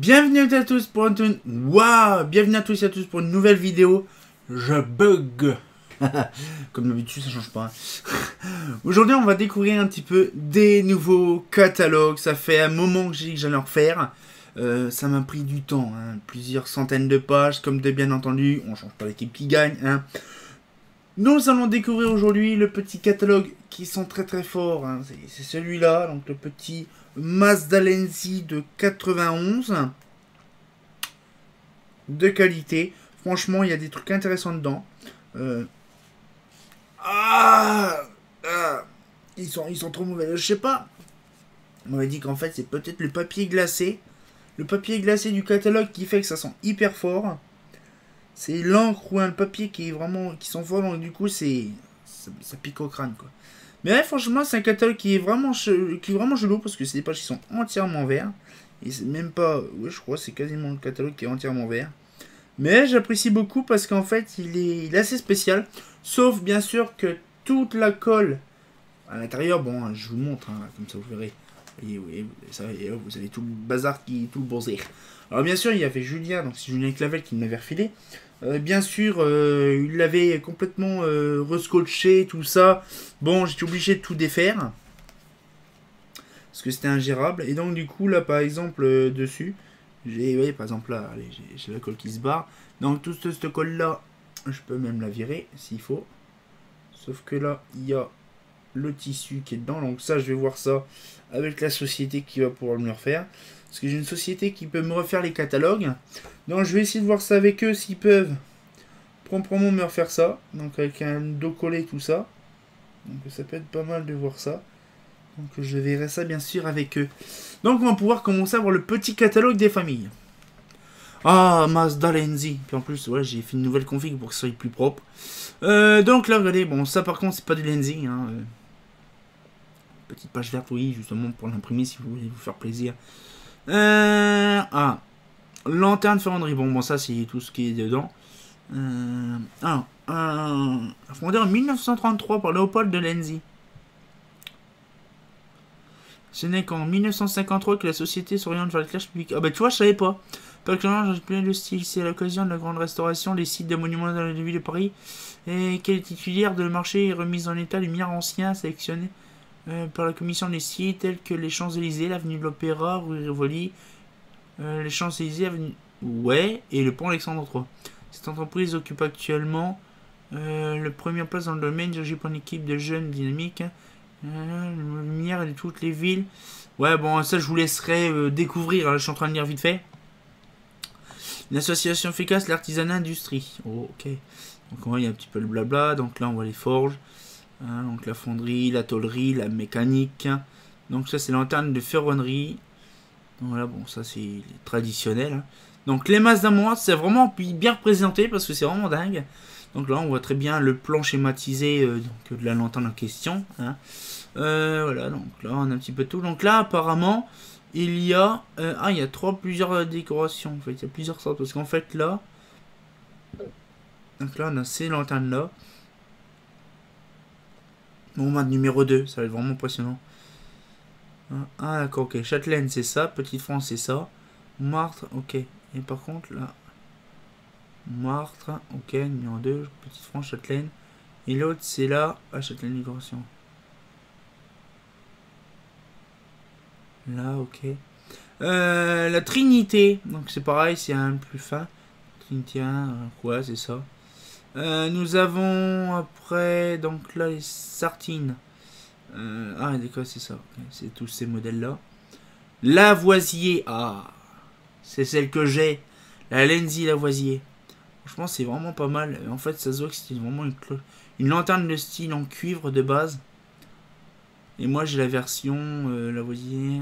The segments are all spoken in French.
Bienvenue à tous pour bienvenue à tous et à tous pour une nouvelle vidéo. Je bug. Comme d'habitude, ça change pas. Aujourd'hui, on va découvrir un petit peu des nouveaux catalogues. Ça fait un moment que j'ai dit que j'allais en refaire. Ça m'a pris du temps, hein. Plusieurs centaines de pages, comme de bien entendu. On change pas l'équipe qui gagne, hein. Nous allons découvrir aujourd'hui le petit catalogue qui sont très très forts, hein. C'est celui-là, donc le petit Mazda Lenzi de 91 de qualité. Franchement, il y a des trucs intéressants dedans. Ils sont trop mauvais. Je sais pas. On m'a dit qu'en fait, c'est peut-être le papier glacé. Le papier glacé du catalogue qui fait que ça sent hyper fort. C'est l'encre ou le papier qui est vraiment qui sont forts, donc du coup ça pique au crâne quoi. Mais ouais, franchement, c'est un catalogue qui est vraiment chelou parce que c'est des pages qui sont entièrement verts. Et c'est même pas, ouais, je crois que c'est quasiment le catalogue qui est entièrement vert. Mais j'apprécie beaucoup parce qu'en fait, il est assez spécial. Sauf bien sûr que toute la colle à l'intérieur, bon, je vous montre, hein, comme ça vous verrez. Et oui, ça, et là, vous avez tout le bazar, tout le bordel. Alors bien sûr, il y avait Julien, donc c'est Julien Clavel qui me l'avait refilé. Bien sûr, il l'avait complètement rescotché, tout ça. Bon, j'étais obligé de tout défaire. Parce que c'était ingérable. Et donc du coup, là, par exemple, dessus, j'ai, oui, par exemple, là, allez, j'ai la colle qui se barre. Donc toute cette colle-là, je peux même la virer, s'il faut. Sauf que là, il y a le tissu qui est dedans. Donc ça, je vais voir ça avec la société qui va pouvoir me le refaire. Parce que j'ai une société qui peut me refaire les catalogues. Donc je vais essayer de voir ça avec eux s'ils peuvent proprement me refaire ça. Donc avec un dos collé, tout ça. Donc ça peut être pas mal de voir ça. Donc je verrai ça bien sûr avec eux. Donc on va pouvoir commencer à voir le petit catalogue des familles. Ah, Mazda Lenzi. Puis en plus, ouais, j'ai fait une nouvelle config pour que ça soit plus propre. Donc là, regardez, bon, ça par contre, c'est pas du Lenzi. Hein. Petite page verte, oui, justement pour l'imprimer si vous voulez vous faire plaisir. Lanterne ferronnerie. Bon, ça c'est tout ce qui est dedans. Fondé en 1933 par Léopold de Lenzi. Ce n'est qu'en 1953 que la société s'oriente vers l'éclairage public. Ah bah tu vois, je savais pas. Particulièrement, j'ai plein de style. C'est à l'occasion de la grande restauration des sites de monuments dans la ville de Paris. Et qu'elle est titulaire de marché et remise en état lumière anciens sélectionnés par la commission des sites tels que les Champs-Élysées, l'avenue de l'Opéra, rue Rivoli, les Champs-Élysées, avenue... Ouais, et le pont Alexandre III. Cette entreprise occupe actuellement le premier place dans le domaine dirigé par une équipe de jeunes dynamiques. Lumière de toutes les villes. Ouais, bon, ça je vous laisserai découvrir. Hein, je suis en train de lire vite fait. Une association efficace, l'artisanat industrie. Oh, ok. Donc on voit, il y a un petit peu le blabla. Donc là, on voit les forges. Hein, donc la fonderie, la tôlerie, la mécanique. Donc ça, c'est l'antenne de ferronnerie. Donc voilà, bon, ça c'est traditionnel. Hein. Donc les masses d'amour, c'est vraiment bien représenté parce que c'est vraiment dingue. Donc là, on voit très bien le plan schématisé donc, de la lanterne en question. Hein. Voilà, donc là, on a un petit peu tout. Donc là, apparemment, il y a... il y a plusieurs décorations. En fait, il y a plusieurs sortes. Parce qu'en fait, là... Donc là, on a ces lanternes-là. Bon, on va numéro 2. Ça va être vraiment impressionnant. Ah, d'accord, ok. Châtelaine, c'est ça. Petite France, c'est ça. Martre, ok. Et par contre, là... Martre, ok, numéro 2, Petite France, Châtelaine. Et l'autre, c'est là, à Châtelaine décoration. Là, ok. La Trinité, donc c'est pareil, c'est un plus fin. Trinité 1, ouais, c'est ça. Nous avons après, donc là, les Sartines. D'accord, c'est ça. Okay. C'est tous ces modèles-là. Lavoisier, c'est celle que j'ai. La Lenzi Lavoisier. Franchement, c'est vraiment pas mal. En fait, ça se voit que c'était vraiment une lanterne de style en cuivre de base. Et moi, j'ai la version Lavoisier.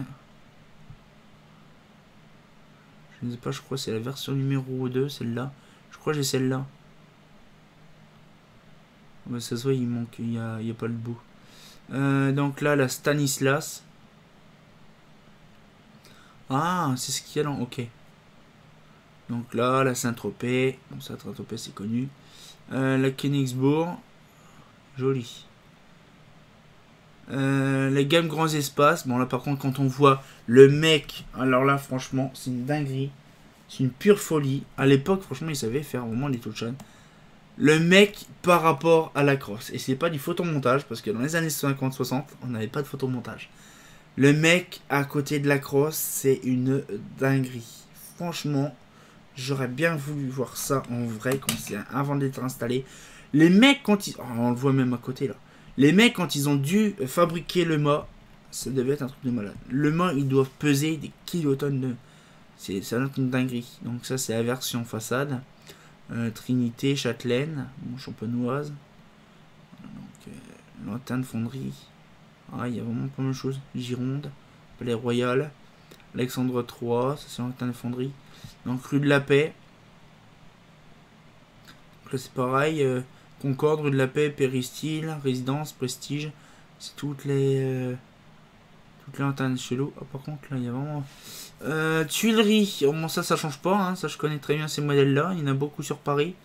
Je ne sais pas, je crois que c'est la version numéro 2, celle-là. Je crois que j'ai celle-là. Ouais, ça se voit, il manque, il y a pas le bout. Donc là, la Stanislas. Ah, c'est ce qu'il y a là. Ok. Donc là, la Saint-Tropez. Bon, Saint-Tropez, c'est connu. La Königsbourg. Joli. Les gammes grands espaces. Bon là par contre quand on voit le mec, alors là franchement c'est une dinguerie. C'est une pure folie. À l'époque franchement il savait faire vraiment les touchans. Le mec par rapport à la crosse. Et c'est pas du photomontage parce que dans les années 50-60 on n'avait pas de photomontage. Le mec à côté de la crosse c'est une dinguerie. Franchement j'aurais bien voulu voir ça en vrai quand c'est avant d'être installé. Les mecs quand ils... Oh, on le voit même à côté là. Les mecs, quand ils ont dû fabriquer le mât, ça devait être un truc de malade. Le mât, ils doivent peser des kilotonnes de... Ça doit être une dinguerie. Donc ça, c'est la version façade. Trinité, châtelaine, bon, champenoise. Donc, lanterne, fonderie. Ah, il y a vraiment pas mal de choses. Gironde, Palais Royal, Alexandre III, ça c'est lanterne, fonderie. Donc, rue de la Paix. Donc là, c'est pareil. Concorde, rue de la Paix, Péristyle, Résidence, Prestige. C'est toutes les lanternes chelou. Ah, par contre, là, il y a vraiment... Tuileries. Bon, ça change pas. Hein. Ça, je connais très bien ces modèles-là. Il y en a beaucoup sur Paris.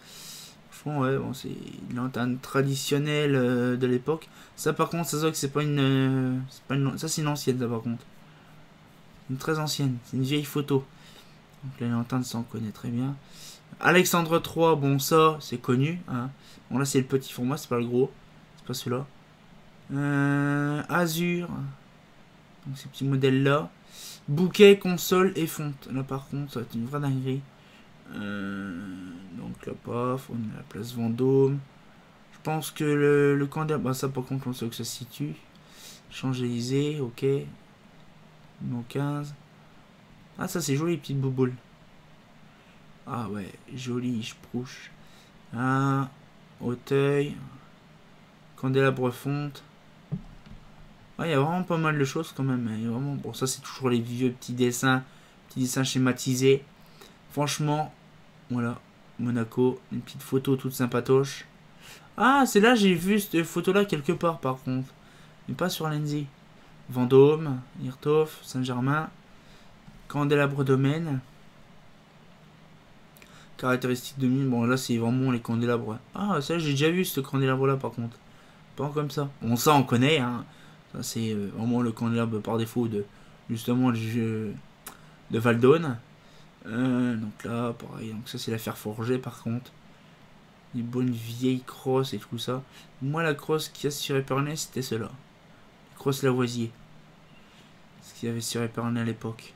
Franchement, ouais, bon, c'est une lanterne traditionnelle de l'époque. Ça, par contre, ça se voit que c'est pas une... Ça, c'est une ancienne, ça, par contre. Une très ancienne. C'est une vieille photo. Donc, les lanternes, ça, on connaît très bien. Alexandre III, bon, ça, c'est connu. Hein. Bon, là, c'est le petit format, c'est pas le gros. C'est pas celui-là. Azur. Donc, ces petits modèles-là. Bouquet, console et fonte. Là, par contre, ça va être une vraie dinguerie. Donc, là, paf, on est à la place Vendôme. Je pense que le candidat... Bah, ça, par contre, on sait que ça se situe. Champs-Élysées, ok. Numéro 15. Ah, ça, c'est joli, petite bouboule. Ah, ouais, joli, je prouche. Ah... Auteuil, candélabre fonte. Il y a vraiment pas mal de choses quand même. Vraiment... Bon, ça c'est toujours les vieux petits dessins schématisés. Franchement, voilà, Monaco, une petite photo toute sympatoche. Ah, c'est là, j'ai vu cette photo-là quelque part par contre. Mais pas sur Lenzi. Vendôme, Hirthof, Saint-Germain, candélabre domaine. Caractéristiques de mine, bon là c'est vraiment les candélabres. Ah ça j'ai déjà vu ce candélabre là par contre. Pas comme ça. Bon ça on connaît hein. Ça c'est vraiment le candélabre par défaut de justement le jeu de Valdone. Donc là pareil, donc ça c'est la fer forgée par contre. Les bonnes vieilles crosses et tout ça. Moi la crosse qui a sur Épernay c'était cela. Crosse Lavoisier. Ce qu'il y avait sur Épernay à l'époque.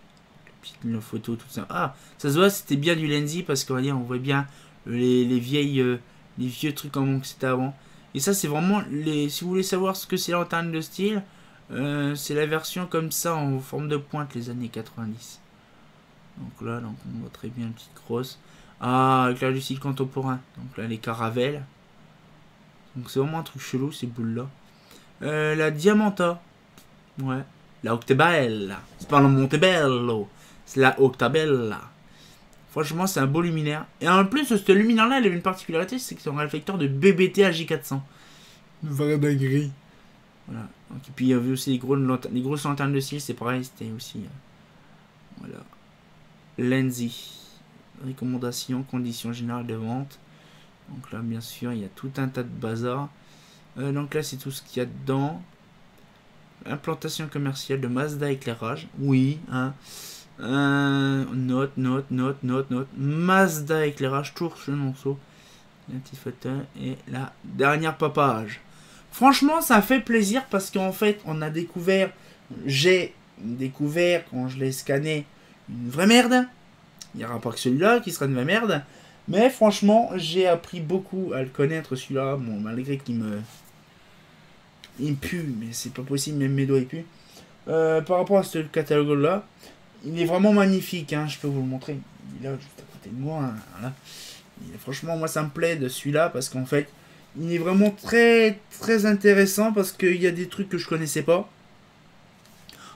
Une photo, tout ça. Ah, ça se voit, c'était bien du Lenzi parce qu'on voit bien les vieux trucs comme c'était avant. Et ça, c'est vraiment si vous voulez savoir ce que c'est la lanterne de style, c'est la version comme ça en forme de pointe les années 90. Donc là, donc on voit très bien une petite crosse. Ah, avec la du style contemporain. Donc là, les caravelles. Donc c'est vraiment un truc chelou ces boules là. La Diamanta. Ouais. La Octebella. C'est pas le Montebello. C'est la Octabella. Franchement, c'est un beau luminaire. Et en plus, ce luminaire-là, il avait une particularité, c'est que c'est un réflecteur de BBT AJ400. Une vraie dinguerie. Voilà. Donc, et puis, il y avait aussi les grosses lanternes de style, c'est pareil, c'était aussi... voilà. Lenzi. Recommandation, conditions générales de vente. Donc là, bien sûr, il y a tout un tas de bazar. Donc là, c'est tout ce qu'il y a dedans. Implantation commerciale de Mazda éclairage. Oui, hein. Note. Mazda éclairage, toujours ce morceau. Un petit photo. Et la dernière papage. Franchement, ça fait plaisir parce qu'en fait, on a découvert. J'ai découvert, quand je l'ai scanné, une vraie merde. Il n'y aura pas que celui-là qui sera une vraie merde. Mais franchement, j'ai appris beaucoup à le connaître, celui-là. Bon, malgré qu'il me. Il pue, mais c'est pas possible, même mes doigts ils puent. Par rapport à ce catalogue-là, il est vraiment magnifique, hein, je peux vous le montrer. Il est là, juste à côté de moi. Hein, voilà. Franchement, moi, ça me plaît de celui-là, parce qu'en fait, il est vraiment très, très intéressant, parce qu'il y a des trucs que je connaissais pas.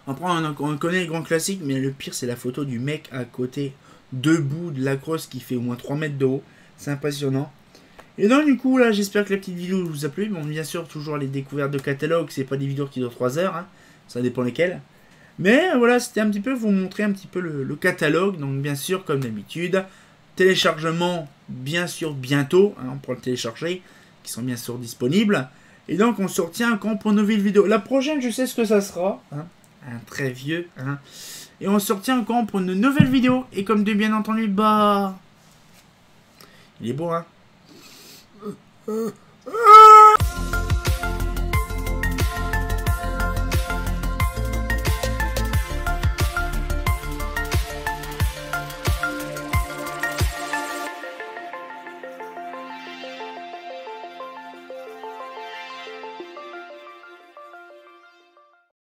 Après, on connaît les grands classiques, mais le pire, c'est la photo du mec à côté, debout, de la crosse, qui fait au moins 3 mètres de haut. C'est impressionnant. Et donc du coup là j'espère que la petite vidéo vous a plu. Bon bien sûr toujours les découvertes de catalogue, c'est pas des vidéos qui durent 3 heures, hein. Ça dépend lesquelles. Mais voilà, c'était un petit peu vous montrer un petit peu le catalogue. Donc bien sûr comme d'habitude, téléchargement bien sûr bientôt, hein, pour le télécharger, qui sont bien sûr disponibles. Et donc, on se retient quand pour une nouvelle vidéo. La prochaine, je sais ce que ça sera. Hein. Un très vieux. Hein. Et on se retient quand pour une nouvelle vidéo. Et comme de bien entendu, bah... Il est beau, hein.